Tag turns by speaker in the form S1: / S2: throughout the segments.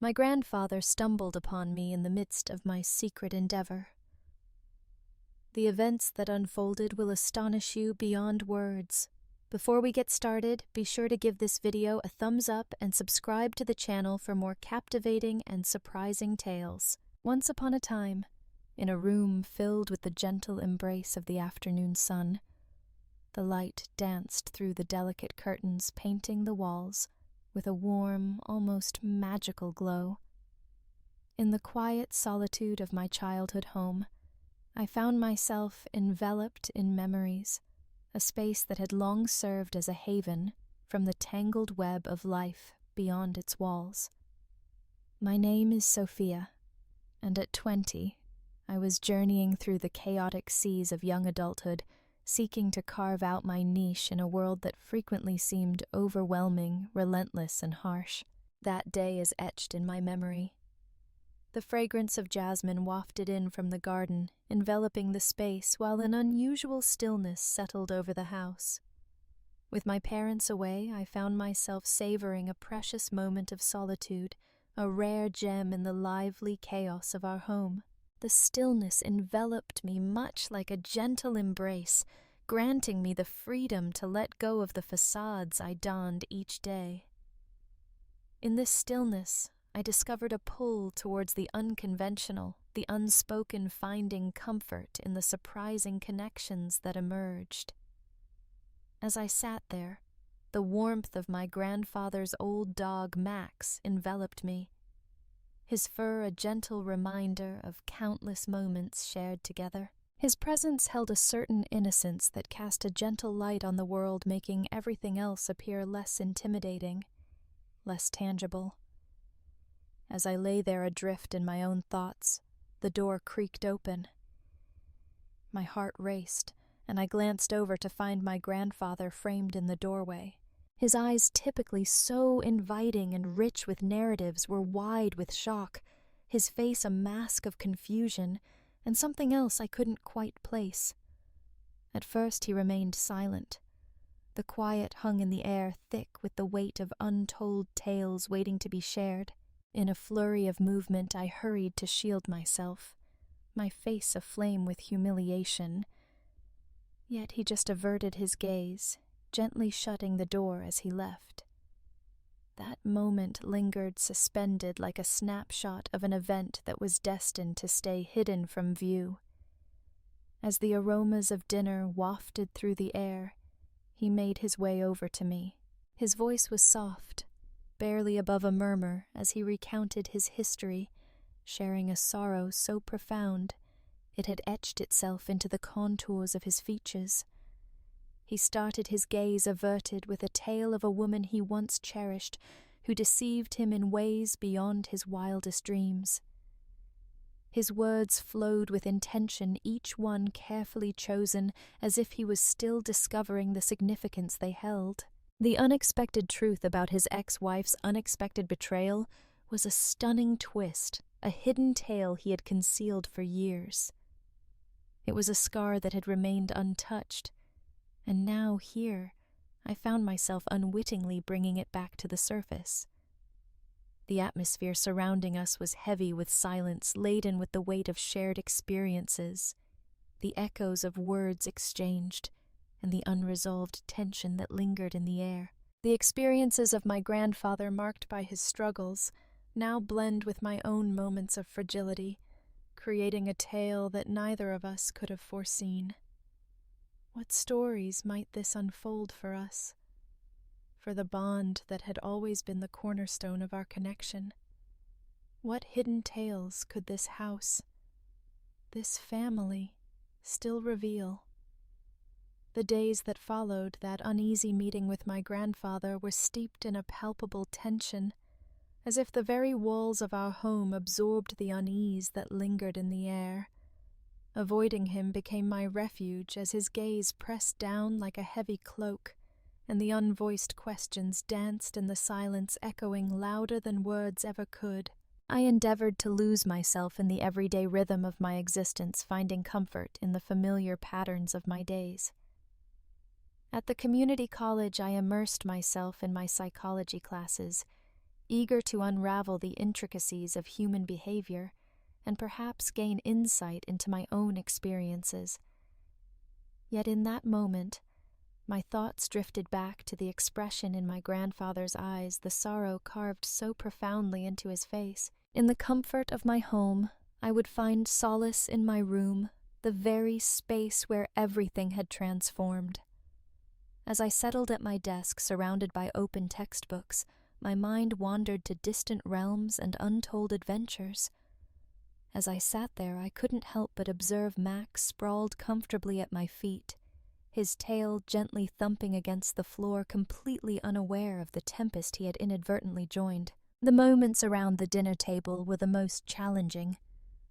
S1: My grandfather stumbled upon me in the midst of my secret endeavor. The events that unfolded will astonish you beyond words. Before we get started, be sure to give this video a thumbs up and subscribe to the channel for more captivating and surprising tales. Once upon a time, in a room filled with the gentle embrace of the afternoon sun, the light danced through the delicate curtains, painting the walls with a warm, almost magical glow. In the quiet solitude of my childhood home, I found myself enveloped in memories, a space that had long served as a haven from the tangled web of life beyond its walls. My name is Sophia, and at 20, I was journeying through the chaotic seas of young adulthood, seeking to carve out my niche in a world that frequently seemed overwhelming, relentless, and harsh. That day is etched in my memory. The fragrance of jasmine wafted in from the garden, enveloping the space while an unusual stillness settled over the house. With my parents away, I found myself savoring a precious moment of solitude, a rare gem in the lively chaos of our home. The stillness enveloped me much like a gentle embrace, granting me the freedom to let go of the facades I donned each day. In this stillness, I discovered a pull towards the unconventional, the unspoken, finding comfort in the surprising connections that emerged. As I sat there, the warmth of my grandfather's old dog Max enveloped me, his fur a gentle reminder of countless moments shared together. His presence held a certain innocence that cast a gentle light on the world, making everything else appear less intimidating, less tangible. As I lay there adrift in my own thoughts, the door creaked open. My heart raced, and I glanced over to find my grandfather framed in the doorway. His eyes, typically so inviting and rich with narratives, were wide with shock, his face a mask of confusion, and something else I couldn't quite place. At first he remained silent. The quiet hung in the air, thick with the weight of untold tales waiting to be shared. In a flurry of movement, I hurried to shield myself, my face aflame with humiliation. Yet he just averted his gaze, gently shutting the door as he left. That moment lingered suspended like a snapshot of an event that was destined to stay hidden from view. As the aromas of dinner wafted through the air, he made his way over to me. His voice was soft, barely above a murmur, as he recounted his history, sharing a sorrow so profound it had etched itself into the contours of his features. He started, his gaze averted, with a tale of a woman he once cherished, who deceived him in ways beyond his wildest dreams. His words flowed with intention, each one carefully chosen, as if he was still discovering the significance they held. The unexpected truth about his ex-wife's unexpected betrayal was a stunning twist, a hidden tale he had concealed for years. It was a scar that had remained untouched, and now here, I found myself unwittingly bringing it back to the surface. The atmosphere surrounding us was heavy with silence, laden with the weight of shared experiences, the echoes of words exchanged, and the unresolved tension that lingered in the air. The experiences of my grandfather, marked by his struggles, now blend with my own moments of fragility, creating a tale that neither of us could have foreseen. What stories might this unfold for us, for the bond that had always been the cornerstone of our connection? What hidden tales could this house, this family, still reveal? The days that followed that uneasy meeting with my grandfather were steeped in a palpable tension, as if the very walls of our home absorbed the unease that lingered in the air. Avoiding him became my refuge as his gaze pressed down like a heavy cloak, and the unvoiced questions danced in the silence, echoing louder than words ever could. I endeavored to lose myself in the everyday rhythm of my existence, finding comfort in the familiar patterns of my days. At the community college, I immersed myself in my psychology classes, eager to unravel the intricacies of human behavior and perhaps gain insight into my own experiences. Yet in that moment, my thoughts drifted back to the expression in my grandfather's eyes, the sorrow carved so profoundly into his face. In the comfort of my home, I would find solace in my room, the very space where everything had transformed. As I settled at my desk surrounded by open textbooks, my mind wandered to distant realms and untold adventures. As I sat there, I couldn't help but observe Max sprawled comfortably at my feet, his tail gently thumping against the floor, completely unaware of the tempest he had inadvertently joined. The moments around the dinner table were the most challenging.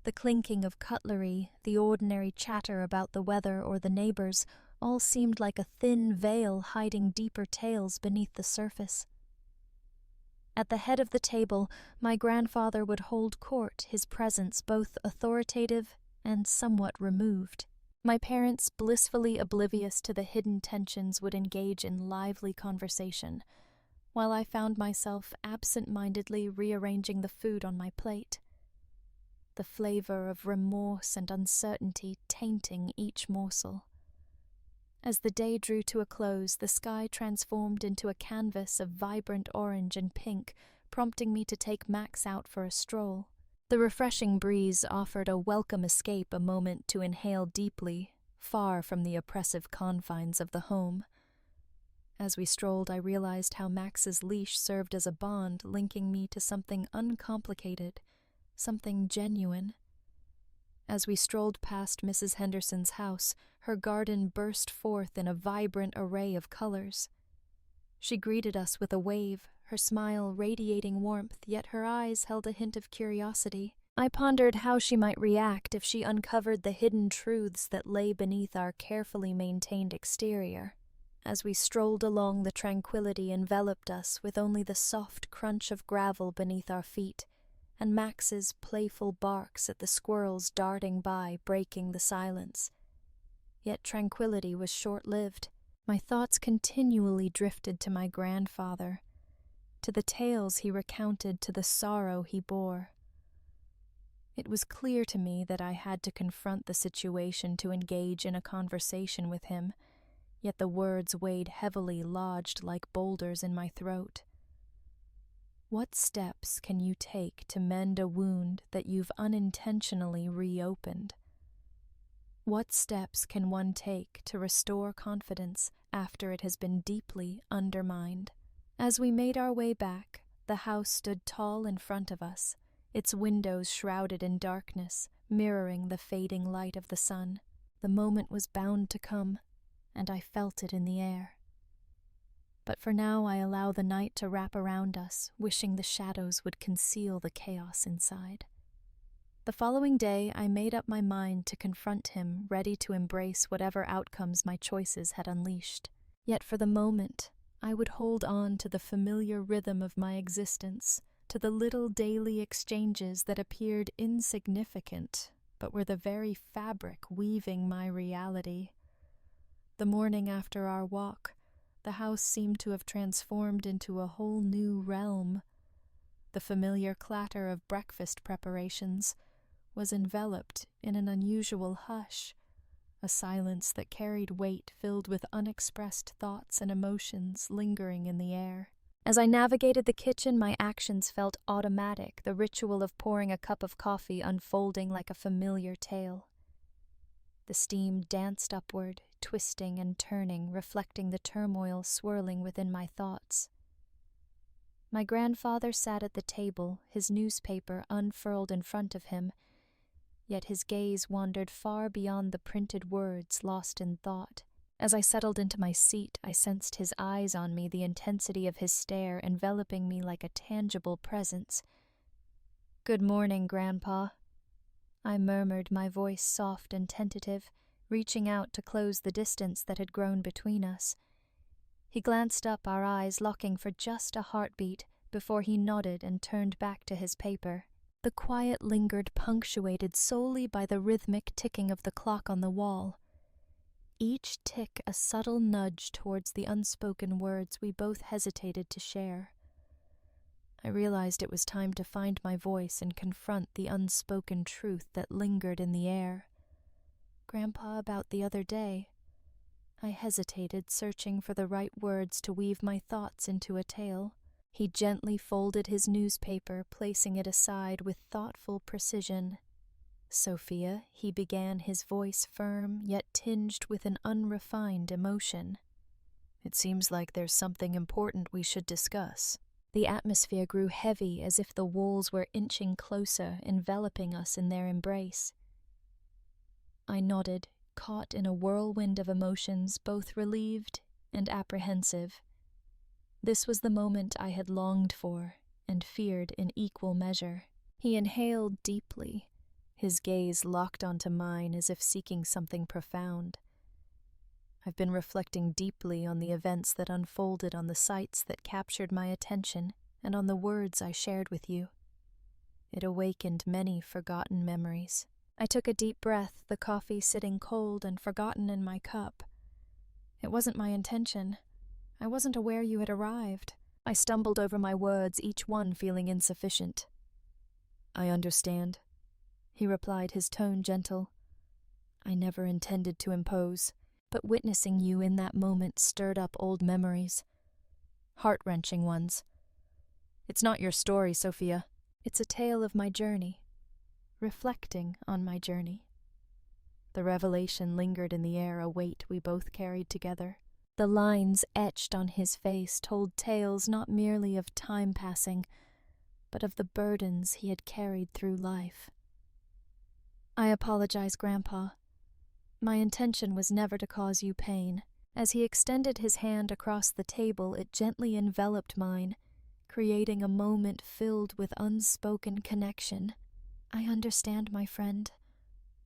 S1: The clinking of cutlery, the ordinary chatter about the weather or the neighbors, all seemed like a thin veil hiding deeper tales beneath the surface. At the head of the table, my grandfather would hold court, his presence both authoritative and somewhat removed. My parents, blissfully oblivious to the hidden tensions, would engage in lively conversation, while I found myself absent-mindedly rearranging the food on my plate, the flavor of remorse and uncertainty tainting each morsel. As the day drew to a close, the sky transformed into a canvas of vibrant orange and pink, prompting me to take Max out for a stroll. The refreshing breeze offered a welcome escape, a moment to inhale deeply, far from the oppressive confines of the home. As we strolled, I realized how Max's leash served as a bond, linking me to something uncomplicated, something genuine. As we strolled past Mrs. Henderson's house, her garden burst forth in a vibrant array of colors. She greeted us with a wave, her smile radiating warmth, yet her eyes held a hint of curiosity. I pondered how she might react if she uncovered the hidden truths that lay beneath our carefully maintained exterior. As we strolled along, the tranquility enveloped us, with only the soft crunch of gravel beneath our feet, and Max's playful barks at the squirrels darting by, breaking the silence. Yet tranquility was short-lived. My thoughts continually drifted to my grandfather, to the tales he recounted, to the sorrow he bore. It was clear to me that I had to confront the situation to engage in a conversation with him, yet the words weighed heavily, lodged like boulders in my throat. What steps can you take to mend a wound that you've unintentionally reopened? What steps can one take to restore confidence after it has been deeply undermined? As we made our way back, the house stood tall in front of us, its windows shrouded in darkness, mirroring the fading light of the sun. The moment was bound to come, and I felt it in the air. But for now I allow the night to wrap around us, wishing the shadows would conceal the chaos inside. The following day I made up my mind to confront him, ready to embrace whatever outcomes my choices had unleashed. Yet for the moment, I would hold on to the familiar rhythm of my existence, to the little daily exchanges that appeared insignificant, but were the very fabric weaving my reality. The morning after our walk, the house seemed to have transformed into a whole new realm. The familiar clatter of breakfast preparations was enveloped in an unusual hush, a silence that carried weight filled with unexpressed thoughts and emotions lingering in the air. As I navigated the kitchen, my actions felt automatic, the ritual of pouring a cup of coffee unfolding like a familiar tale. The steam danced upward, twisting and turning, reflecting the turmoil swirling within my thoughts. My grandfather sat at the table, his newspaper unfurled in front of him, yet his gaze wandered far beyond the printed words, lost in thought. As I settled into my seat, I sensed his eyes on me, the intensity of his stare enveloping me like a tangible presence. "Good morning, Grandpa," I murmured, my voice soft and tentative, reaching out to close the distance that had grown between us. He glanced up, our eyes locking for just a heartbeat, before he nodded and turned back to his paper. The quiet lingered, punctuated solely by the rhythmic ticking of the clock on the wall. Each tick a subtle nudge towards the unspoken words we both hesitated to share. I realized it was time to find my voice and confront the unspoken truth that lingered in the air. "Grandpa, about the other day." I hesitated, searching for the right words to weave my thoughts into a tale. He gently folded his newspaper, placing it aside with thoughtful precision. "Sophia," he began, his voice firm, yet tinged with an unrefined emotion. "It seems like there's something important we should discuss." The atmosphere grew heavy, as if the walls were inching closer, enveloping us in their embrace. I nodded, caught in a whirlwind of emotions, both relieved and apprehensive. This was the moment I had longed for and feared in equal measure. He inhaled deeply, his gaze locked onto mine as if seeking something profound. "I've been reflecting deeply on the events that unfolded on the sites that captured my attention and on the words I shared with you. It awakened many forgotten memories." I took a deep breath, the coffee sitting cold and forgotten in my cup. "It wasn't my intention. I wasn't aware you had arrived." I stumbled over my words, each one feeling insufficient. "I understand," he replied, his tone gentle. "I never intended to impose, but witnessing you in that moment stirred up old memories. Heart-wrenching ones. It's not your story, Sophia. It's a tale of my journey. Reflecting on my journey." The revelation lingered in the air, a weight we both carried together. The lines etched on his face told tales not merely of time passing, but of the burdens he had carried through life. "I apologize, Grandpa. My intention was never to cause you pain." As he extended his hand across the table, it gently enveloped mine, creating a moment filled with unspoken connection. "I understand, my friend.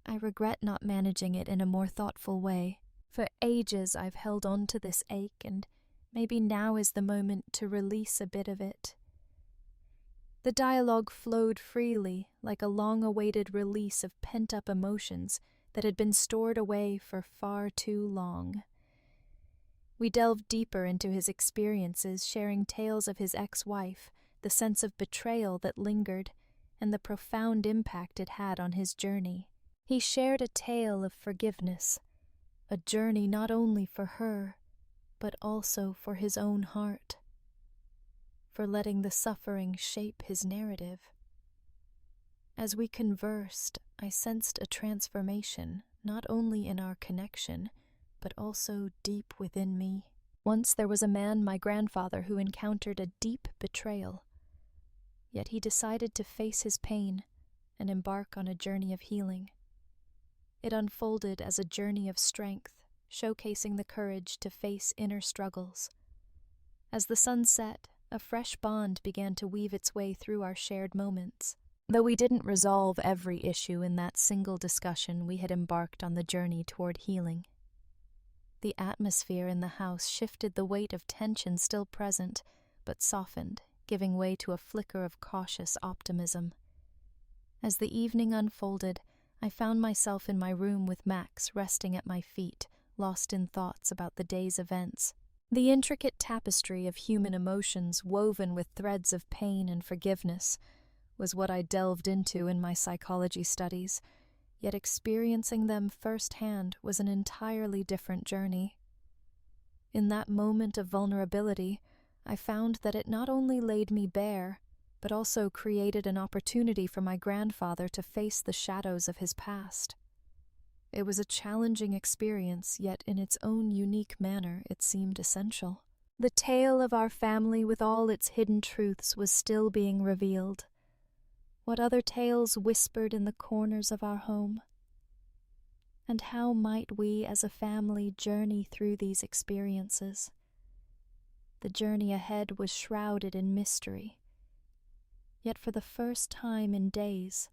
S1: I regret not managing it in a more thoughtful way. For ages I've held on to this ache, and maybe now is the moment to release a bit of it." The dialogue flowed freely, like a long-awaited release of pent-up emotions that had been stored away for far too long. We delved deeper into his experiences, sharing tales of his ex-wife, the sense of betrayal that lingered, and the profound impact it had on his journey. He shared a tale of forgiveness, a journey not only for her, but also for his own heart, for letting the suffering shape his narrative. As we conversed, I sensed a transformation, not only in our connection, but also deep within me. Once there was a man, my grandfather, who encountered a deep betrayal. Yet he decided to face his pain and embark on a journey of healing. It unfolded as a journey of strength, showcasing the courage to face inner struggles. As the sun set, a fresh bond began to weave its way through our shared moments. Though we didn't resolve every issue in that single discussion, we had embarked on the journey toward healing. The atmosphere in the house shifted, the weight of tension still present, but softened, giving way to a flicker of cautious optimism. As the evening unfolded, I found myself in my room with Max resting at my feet, lost in thoughts about the day's events. The intricate tapestry of human emotions, woven with threads of pain and forgiveness, was what I delved into in my psychology studies, yet experiencing them firsthand was an entirely different journey. In that moment of vulnerability, I found that it not only laid me bare, but also created an opportunity for my grandfather to face the shadows of his past. It was a challenging experience, yet in its own unique manner it seemed essential. The tale of our family with all its hidden truths was still being revealed. What other tales whispered in the corners of our home? And how might we as a family journey through these experiences? The journey ahead was shrouded in mystery. Yet for the first time in days,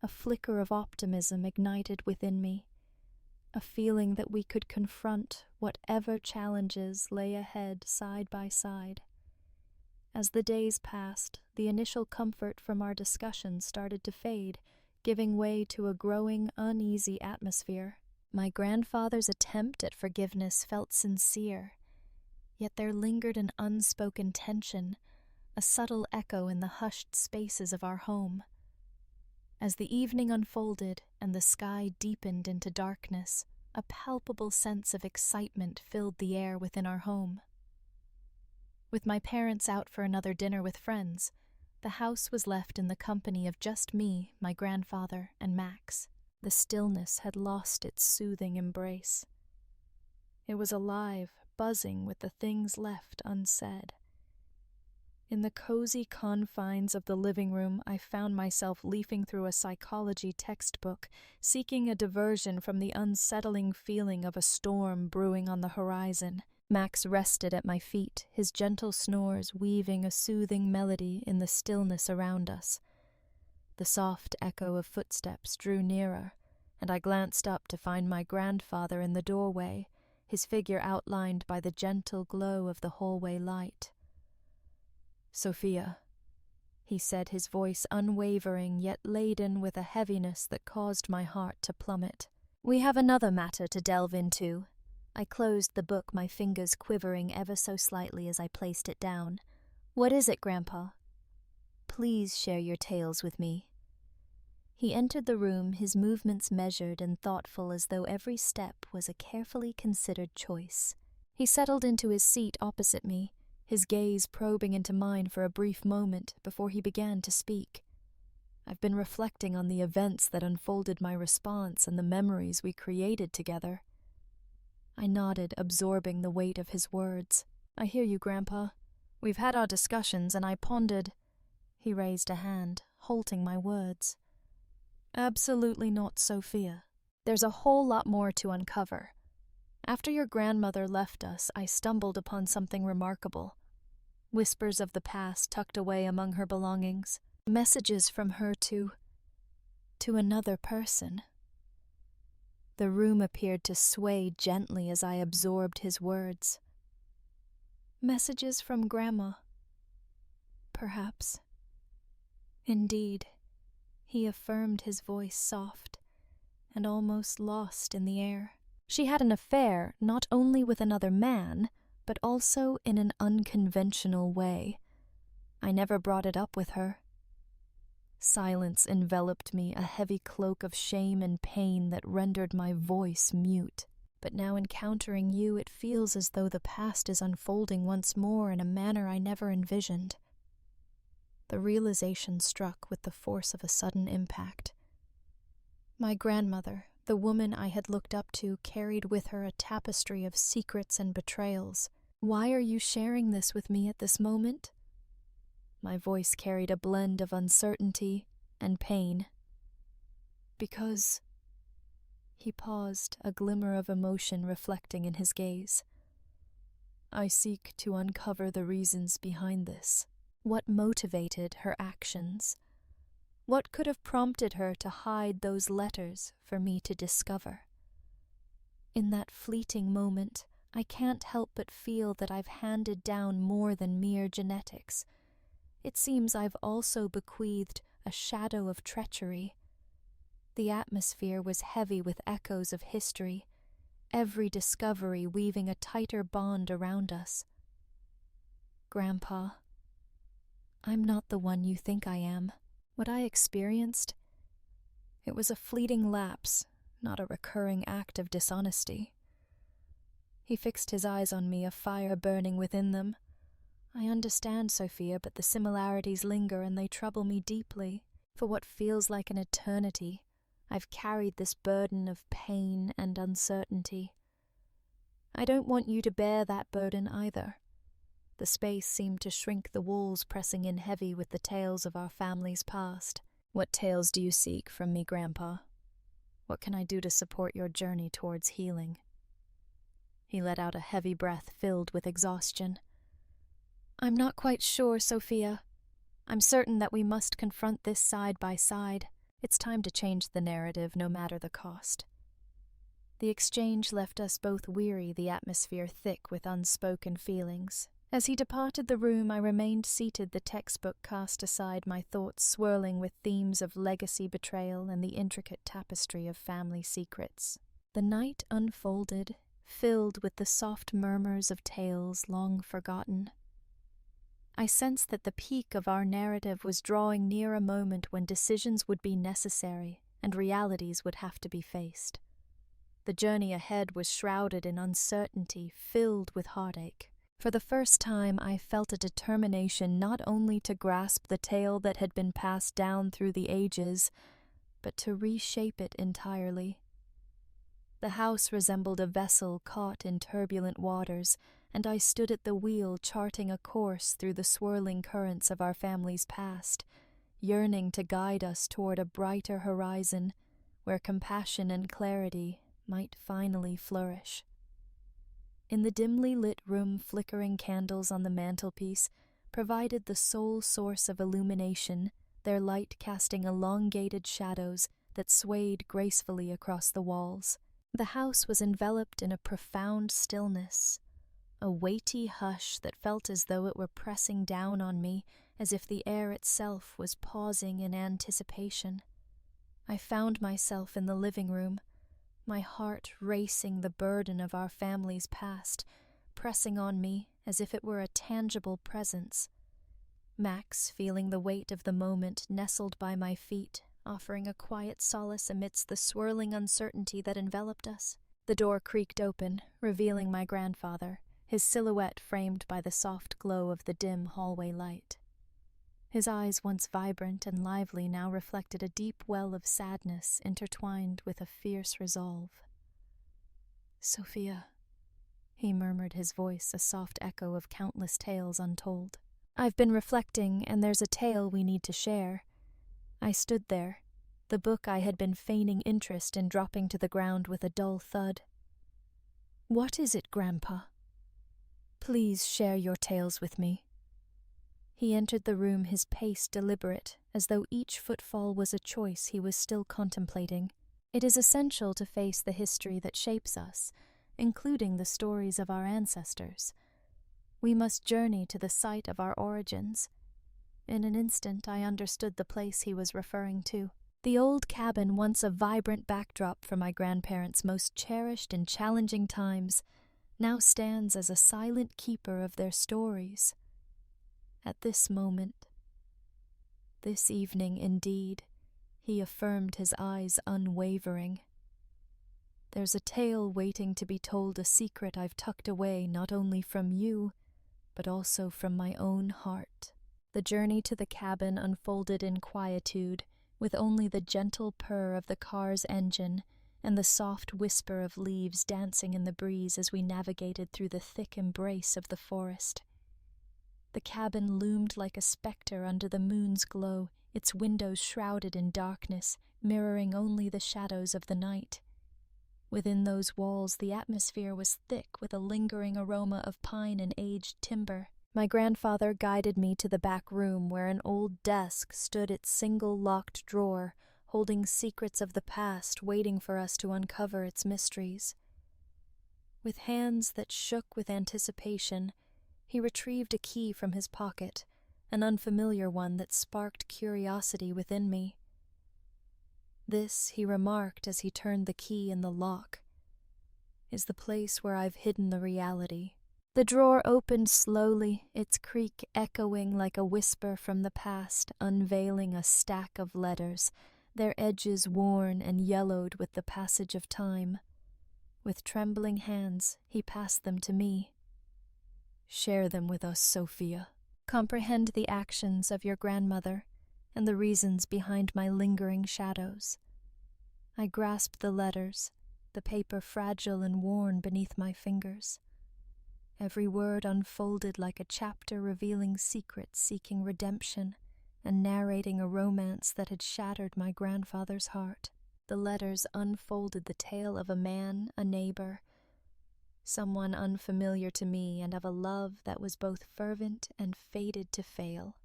S1: a flicker of optimism ignited within me, a feeling that we could confront whatever challenges lay ahead side by side. As the days passed, the initial comfort from our discussions started to fade, giving way to a growing, uneasy atmosphere. My grandfather's attempt at forgiveness felt sincere, yet there lingered an unspoken tension, a subtle echo in the hushed spaces of our home. As the evening unfolded and the sky deepened into darkness, a palpable sense of excitement filled the air within our home. With my parents out for another dinner with friends, the house was left in the company of just me, my grandfather, and Max. The stillness had lost its soothing embrace. It was alive, buzzing with the things left unsaid. In the cozy confines of the living room, I found myself leafing through a psychology textbook, seeking a diversion from the unsettling feeling of a storm brewing on the horizon. Max rested at my feet, his gentle snores weaving a soothing melody in the stillness around us. The soft echo of footsteps drew nearer, and I glanced up to find my grandfather in the doorway, his figure outlined by the gentle glow of the hallway light. "Sophia," he said, his voice unwavering yet laden with a heaviness that caused my heart to plummet. "We have another matter to delve into." I closed the book, my fingers quivering ever so slightly as I placed it down. "What is it, Grandpa? Please share your tales with me." He entered the room, his movements measured and thoughtful as though every step was a carefully considered choice. He settled into his seat opposite me, his gaze probing into mine for a brief moment before he began to speak. "I've been reflecting on the events that unfolded my response and the memories we created together." I nodded, absorbing the weight of his words. "I hear you, Grandpa. We've had our discussions, and I pondered—" He raised a hand, halting my words. "Absolutely not, Sophia. There's a whole lot more to uncover. After your grandmother left us, I stumbled upon something remarkable. Whispers of the past tucked away among her belongings. Messages from her to another person." The room appeared to sway gently as I absorbed his words. "Messages from Grandma. Perhaps." "Indeed," he affirmed, his voice soft and almost lost in the air. "She had an affair not only with another man, but also in an unconventional way. I never brought it up with her." Silence enveloped me, a heavy cloak of shame and pain that rendered my voice mute. But now encountering you, it feels as though the past is unfolding once more in a manner I never envisioned. The realization struck with the force of a sudden impact. My grandmother, the woman I had looked up to, carried with her a tapestry of secrets and betrayals. "Why are you sharing this with me at this moment?" My voice carried a blend of uncertainty and pain. "Because—" He paused, a glimmer of emotion reflecting in his gaze. "I seek to uncover the reasons behind this." What motivated her actions? What could have prompted her to hide those letters for me to discover? In that fleeting moment, I can't help but feel that I've handed down more than mere genetics. It seems I've also bequeathed a shadow of treachery. The atmosphere was heavy with echoes of history, every discovery weaving a tighter bond around us. "Grandpa, I'm not the one you think I am. What I experienced, it was a fleeting lapse, not a recurring act of dishonesty." He fixed his eyes on me, a fire burning within them. "I understand, Sophia, but the similarities linger and they trouble me deeply. For what feels like an eternity, I've carried this burden of pain and uncertainty. I don't want you to bear that burden either." The space seemed to shrink, the walls pressing in heavy with the tales of our family's past. "What tales do you seek from me, Grandpa? What can I do to support your journey towards healing?" He let out a heavy breath filled with exhaustion. "I'm not quite sure, Sophia. I'm certain that we must confront this side by side. It's time to change the narrative, no matter the cost." The exchange left us both weary, the atmosphere thick with unspoken feelings. As he departed the room, I remained seated, the textbook cast aside, my thoughts swirling with themes of legacy betrayal and the intricate tapestry of family secrets. The night unfolded, filled with the soft murmurs of tales long forgotten. I sensed that the peak of our narrative was drawing near a moment when decisions would be necessary and realities would have to be faced. The journey ahead was shrouded in uncertainty, filled with heartache. For the first time, I felt a determination not only to grasp the tale that had been passed down through the ages, but to reshape it entirely. The house resembled a vessel caught in turbulent waters, and I stood at the wheel charting a course through the swirling currents of our family's past, yearning to guide us toward a brighter horizon where compassion and clarity might finally flourish. In the dimly lit room, flickering candles on the mantelpiece provided the sole source of illumination, their light casting elongated shadows that swayed gracefully across the walls. The house was enveloped in a profound stillness, a weighty hush that felt as though it were pressing down on me, as if the air itself was pausing in anticipation. I found myself in the living room, my heart racing the burden of our family's past, pressing on me as if it were a tangible presence. Max, feeling the weight of the moment, nestled by my feet, offering a quiet solace amidst the swirling uncertainty that enveloped us. The door creaked open, revealing my grandfather, his silhouette framed by the soft glow of the dim hallway light. His eyes, once vibrant and lively, now reflected a deep well of sadness intertwined with a fierce resolve. "Sophia," he murmured, his voice a soft echo of countless tales untold. "I've been reflecting, and there's a tale we need to share." I stood there, the book I had been feigning interest in dropping to the ground with a dull thud. "What is it, Grandpa? Please share your tales with me." He entered the room, his pace deliberate, as though each footfall was a choice he was still contemplating. It is essential to face the history that shapes us, including the stories of our ancestors. We must journey to the site of our origins. In an instant, I understood the place he was referring to. The old cabin, once a vibrant backdrop for my grandparents' most cherished and challenging times, now stands as a silent keeper of their stories. At this moment, this evening indeed, he affirmed, his eyes unwavering. "There's a tale waiting to be told, a secret I've tucked away not only from you, but also from my own heart." The journey to the cabin unfolded in quietude, with only the gentle purr of the car's engine and the soft whisper of leaves dancing in the breeze as we navigated through the thick embrace of the forest. The cabin loomed like a spectre under the moon's glow, its windows shrouded in darkness, mirroring only the shadows of the night. Within those walls, the atmosphere was thick with a lingering aroma of pine and aged timber. My grandfather guided me to the back room where an old desk stood, its single locked drawer, holding secrets of the past waiting for us to uncover its mysteries. With hands that shook with anticipation, he retrieved a key from his pocket, an unfamiliar one that sparked curiosity within me. "This," he remarked as he turned the key in the lock, "is the place where I've hidden the reality." The drawer opened slowly, its creak echoing like a whisper from the past, unveiling a stack of letters, their edges worn and yellowed with the passage of time. With trembling hands, he passed them to me. "Share them with us, Sophia. Comprehend the actions of your grandmother and the reasons behind my lingering shadows." I grasped the letters, the paper fragile and worn beneath my fingers. Every word unfolded like a chapter revealing secrets, seeking redemption, and narrating a romance that had shattered my grandfather's heart. The letters unfolded the tale of a man, a neighbor, someone unfamiliar to me, and of a love that was both fervent and fated to fail.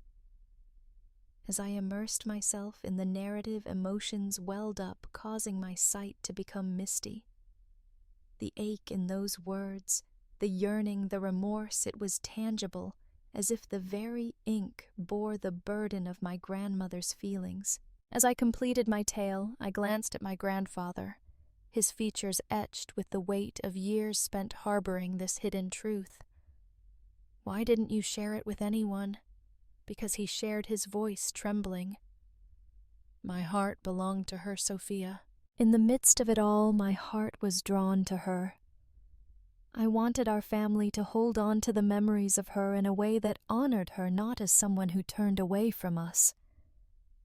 S1: As I immersed myself in the narrative, emotions welled up, causing my sight to become misty. The ache in those words, the yearning, the remorse, it was tangible, as if the very ink bore the burden of my grandmother's feelings. As I completed my tale, I glanced at my grandfather, his features etched with the weight of years spent harboring this hidden truth. Why didn't you share it with anyone? Because he shared his voice trembling. My heart belonged to her, Sophia. In the midst of it all, my heart was drawn to her. I wanted our family to hold on to the memories of her in a way that honored her not as someone who turned away from us.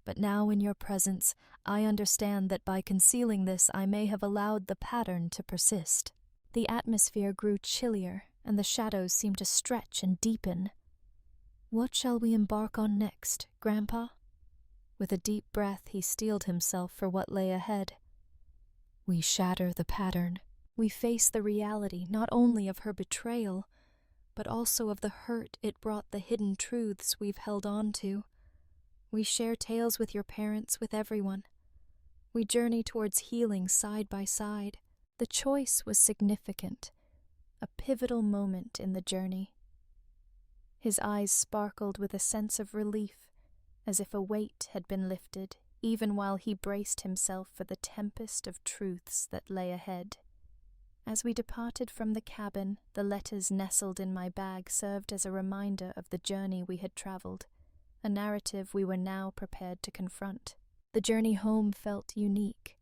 S1: But now in your presence, I understand that by concealing this I may have allowed the pattern to persist. The atmosphere grew chillier, and the shadows seemed to stretch and deepen. What shall we embark on next, Grandpa? With a deep breath he steeled himself for what lay ahead. We shatter the pattern. We face the reality not only of her betrayal, but also of the hurt it brought the hidden truths we've held on to. We share tales with your parents, with everyone. We journey towards healing side by side. The choice was significant, a pivotal moment in the journey. His eyes sparkled with a sense of relief, as if a weight had been lifted, even while he braced himself for the tempest of truths that lay ahead. As we departed from the cabin, the letters nestled in my bag served as a reminder of the journey we had traveled, a narrative we were now prepared to confront. The journey home felt unique.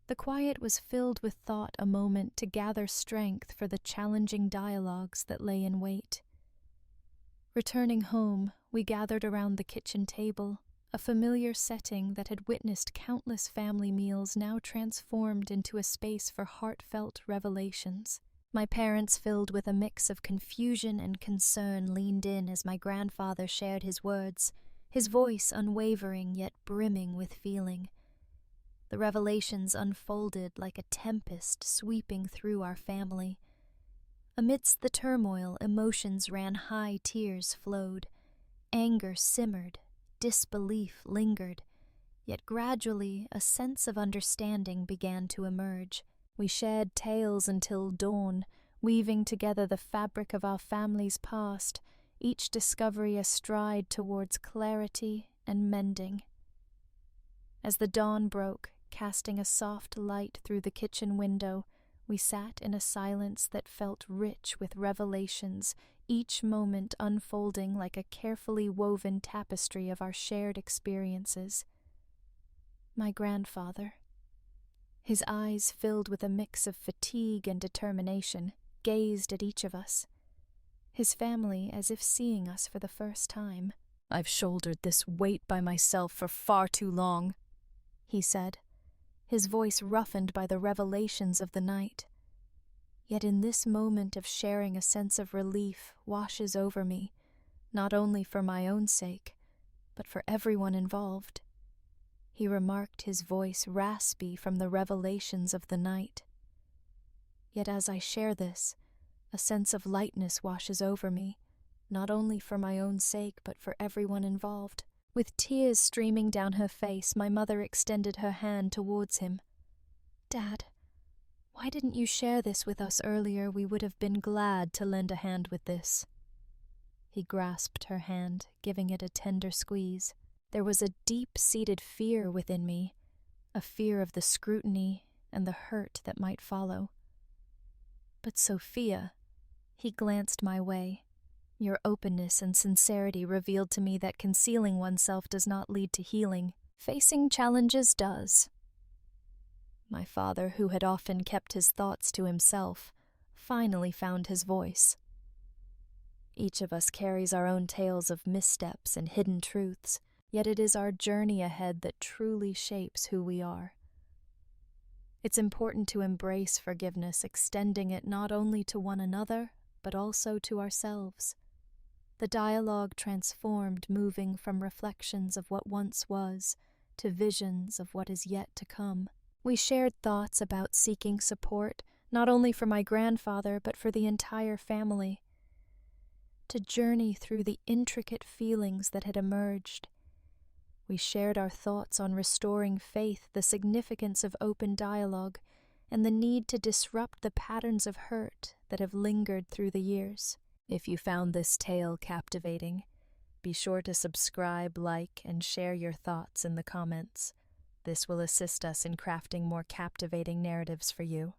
S1: The quiet was filled with thought, a moment to gather strength for the challenging dialogues that lay in wait. Returning home, we gathered around the kitchen table, a familiar setting that had witnessed countless family meals now transformed into a space for heartfelt revelations. My parents, filled with a mix of confusion and concern, leaned in as my grandfather shared his words, his voice unwavering yet brimming with feeling. The revelations unfolded like a tempest sweeping through our family. Amidst the turmoil, emotions ran high, tears flowed. Anger simmered, disbelief lingered, yet gradually a sense of understanding began to emerge. We shared tales until dawn, weaving together the fabric of our family's past, each discovery a stride towards clarity and mending. As the dawn broke, casting a soft light through the kitchen window, we sat in a silence that felt rich with revelations, each moment unfolding like a carefully woven tapestry of our shared experiences. My grandfather, his eyes filled with a mix of fatigue and determination, gazed at each of us, his family as if seeing us for the first time. "I've shouldered this weight by myself for far too long," he said, his voice roughened by the revelations of the night. Yet in this moment of sharing a sense of relief washes over me, not only for my own sake, but for everyone involved. He remarked, his voice raspy from the revelations of the night. Yet as I share this, a sense of lightness washes over me, not only for my own sake, but for everyone involved. With tears streaming down her face, my mother extended her hand towards him. "Dad, why didn't you share this with us earlier? We would have been glad to lend a hand with this." He grasped her hand, giving it a tender squeeze. There was a deep-seated fear within me, a fear of the scrutiny and the hurt that might follow. "But Sophia," he glanced my way, "your openness and sincerity revealed to me that concealing oneself does not lead to healing. Facing challenges does." My father, who had often kept his thoughts to himself, finally found his voice. "Each of us carries our own tales of missteps and hidden truths, yet it is our journey ahead that truly shapes who we are. It's important to embrace forgiveness, extending it not only to one another, but also to ourselves." The dialogue transformed, moving from reflections of what once was to visions of what is yet to come. We shared thoughts about seeking support, not only for my grandfather, but for the entire family. To journey through the intricate feelings that had emerged. We shared our thoughts on restoring faith, the significance of open dialogue, and the need to disrupt the patterns of hurt that have lingered through the years. If you found this tale captivating, be sure to subscribe, like, and share your thoughts in the comments. This will assist us in crafting more captivating narratives for you.